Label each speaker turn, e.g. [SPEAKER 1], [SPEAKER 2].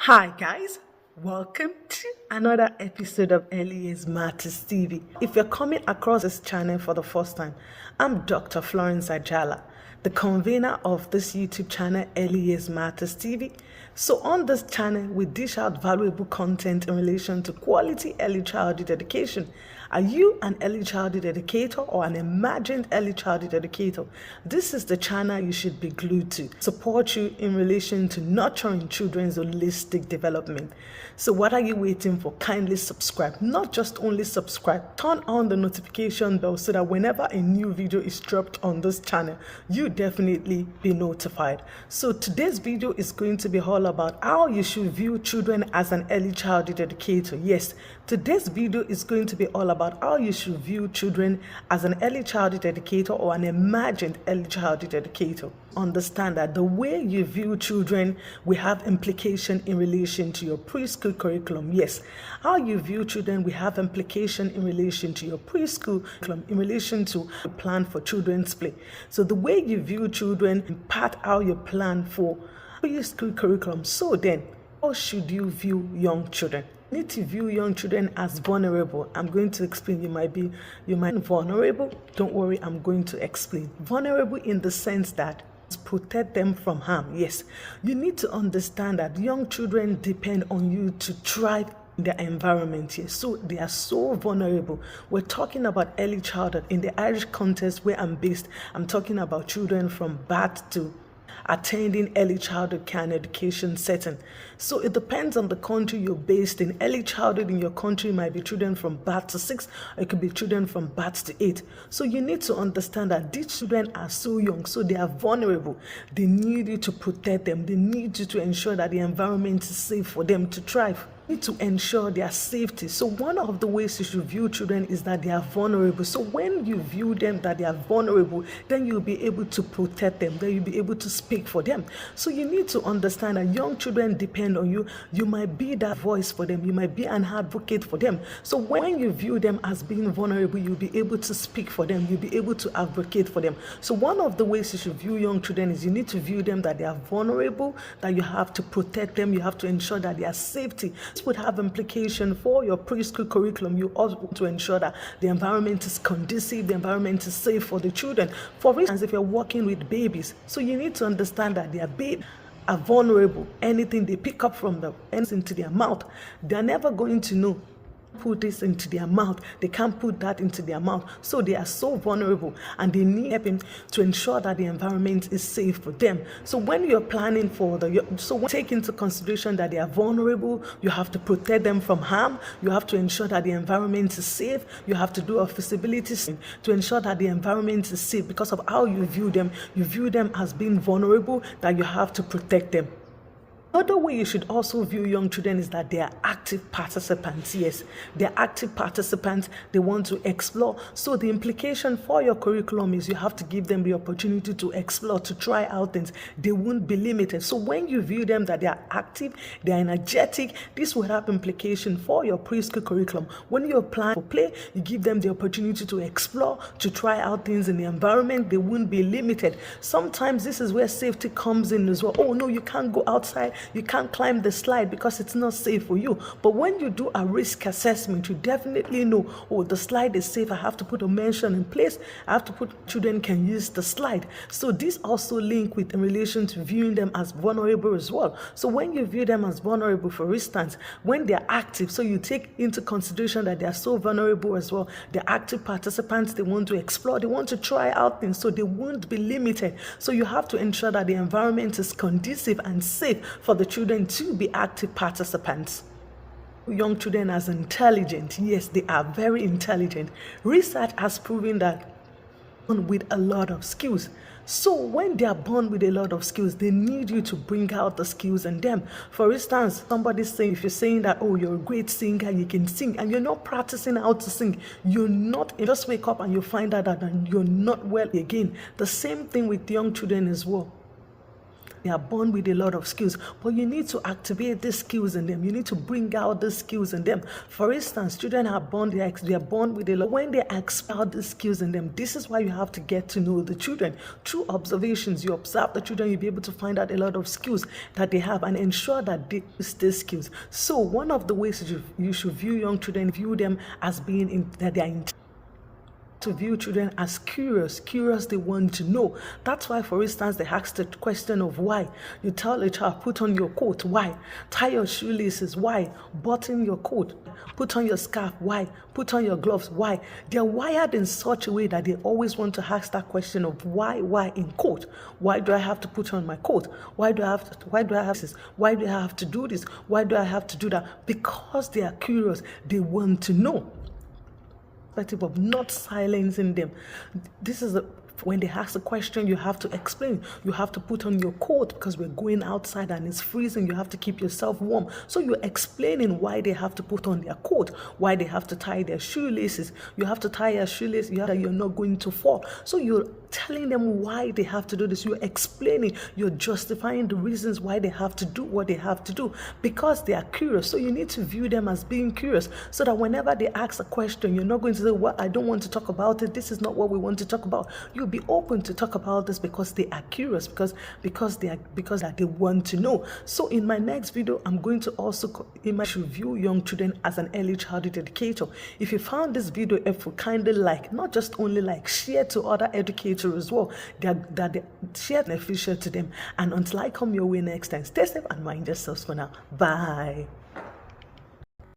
[SPEAKER 1] Hi guys, welcome to another episode of Early Years Matters TV. If you're coming across this channel for the first time, I'm Dr. Florence Ajala, the convener of this YouTube channel Early Years Matters TV. So on this channel, we dish out valuable content in relation to quality early childhood education. Are you an early childhood educator or an imagined early childhood educator? This is the channel you should be glued to. Support you in relation to nurturing children's holistic development. So what are you waiting for? Kindly subscribe. Not just only subscribe, turn on the notification bell so that whenever a new video is dropped on this channel, you definitely be notified. So today's video is going to be all about how you should view children as an early childhood educator. Yes, today's video is going to be all about how you should view children as an early childhood educator or an imagined early childhood educator. Understand that the way you view children will have implication in relation to your preschool curriculum. Yes, how you view children will have implication in relation to your preschool curriculum, in relation to the plan for children's play. So the way you view children impact how you plan for preschool curriculum. So then, how should you view young children? You need to view young children as vulnerable. I'm going to explain. You might be vulnerable. Don't worry, I'm going to explain. Vulnerable in the sense that protect them from harm. Yes, you need to understand that young children depend on you to thrive in their environment. Yes, so they are so vulnerable. We're talking about early childhood. In the Irish context where I'm based, I'm talking about children from birth to attending early childhood care and education setting. So it depends on the country you're based in. Early childhood in your country might be children from birth to 6, or it could be children from birth to 8. So you need to understand that these children are so young, so they are vulnerable. They need you to protect them. They need you to ensure that the environment is safe for them to thrive. Need to ensure their safety. So one of the ways you should view children is that they are vulnerable. So when you view them that they are vulnerable, then you'll be able to protect them, then you'll be able to speak for them. So you need to understand that young children depend on you. You might be that voice for them, you might be an advocate for them. So when you view them as being vulnerable, you'll be able to speak for them, you'll be able to advocate for them. So one of the ways you should view young children is you need to view them that they are vulnerable, that you have to protect them, you have to ensure that their safety. This would have implication for your preschool curriculum. You also want to ensure that the environment is conducive, the environment is safe for the children. For instance, if you're working with babies, so you need to understand that their babies are vulnerable. Anything they pick up from them, anything into their mouth, they're never going to know. Put this into their mouth, they can't put that into their mouth. So they are so vulnerable and they need help to ensure that the environment is safe for them. So when you're planning for take into consideration that they are vulnerable, you have to protect them from harm, you have to ensure that the environment is safe, you have to do a feasibility to ensure that the environment is safe. Because of how you view them as being vulnerable, that you have to protect them. Another way you should also view young children is that they are active participants. Yes, they are active participants. They want to explore. So the implication for your curriculum is you have to give them the opportunity to explore, to try out things. They won't be limited. So when you view them that they are active, they are energetic, this will have implication for your preschool curriculum. When you plan for play, you give them the opportunity to explore, to try out things in the environment. They won't be limited. Sometimes this is where safety comes in as well. Oh no, you can't go outside. You can't climb the slide because it's not safe for you. But when you do a risk assessment, you definitely know, oh, the slide is safe. I have to put a mention in place. I have to put children can use the slide. So this also link with in relation to viewing them as vulnerable as well. So when you view them as vulnerable, for instance, when they're active, so you take into consideration that they are so vulnerable as well. They're active participants. They want to explore. They want to try out things. So they won't be limited. So you have to ensure that the environment is conducive and safe for the children to be active participants. Young children as intelligent. Yes, they are very intelligent. Research has proven that with a lot of skills. So when they are born with a lot of skills, they need you to bring out the skills in them. For instance, somebody's saying, if you're saying that, oh, you're a great singer, you can sing, and you're not practicing how to sing, you just wake up and you find out that you're not well again. The same thing with young children as well. They are born with a lot of skills, but you need to activate these skills in them. You need to bring out the skills in them. For instance, children are born, they are born with a lot. When they expel the skills in them, this is why you have to get to know the children. Through observations, you observe the children, you'll be able to find out a lot of skills that they have and ensure that they use these skills. So one of the ways you should view young children, view them as being that they are to view children as curious, they want to know. That's why, for instance, they ask the question of why. You tell a child, put on your coat, why? Tie your shoelaces, why? Button your coat, put on your scarf, why? Put on your gloves, why? They're wired in such a way that they always want to ask that question of why in quote. Why do I have to put on my coat? Why do I have this? Why do I have to do this? Why do I have to do that? Because they are curious, they want to know. Of not silencing them. This is when they ask a question, you have to explain. You have to put on your coat because we're going outside and it's freezing. You have to keep yourself warm. So you're explaining why they have to put on their coat, why they have to tie their shoelaces. You have to tie your shoelaces. You're not going to fall. So you're telling them why they have to do this. You're explaining. You're justifying the reasons why they have to do what they have to do because they are curious. So you need to view them as being curious so that whenever they ask a question, you're not going to say, well, I don't want to talk about it. This is not what we want to talk about. You'll be open to talk about this because they are curious, because they want to know. So in my next video, I'm going to also review young children as an early childhood educator. If you found this video helpful, kindly not just only share to other educators as well, that they share beneficial to them. And until I come your way next time, stay safe and mind yourselves for now. Bye.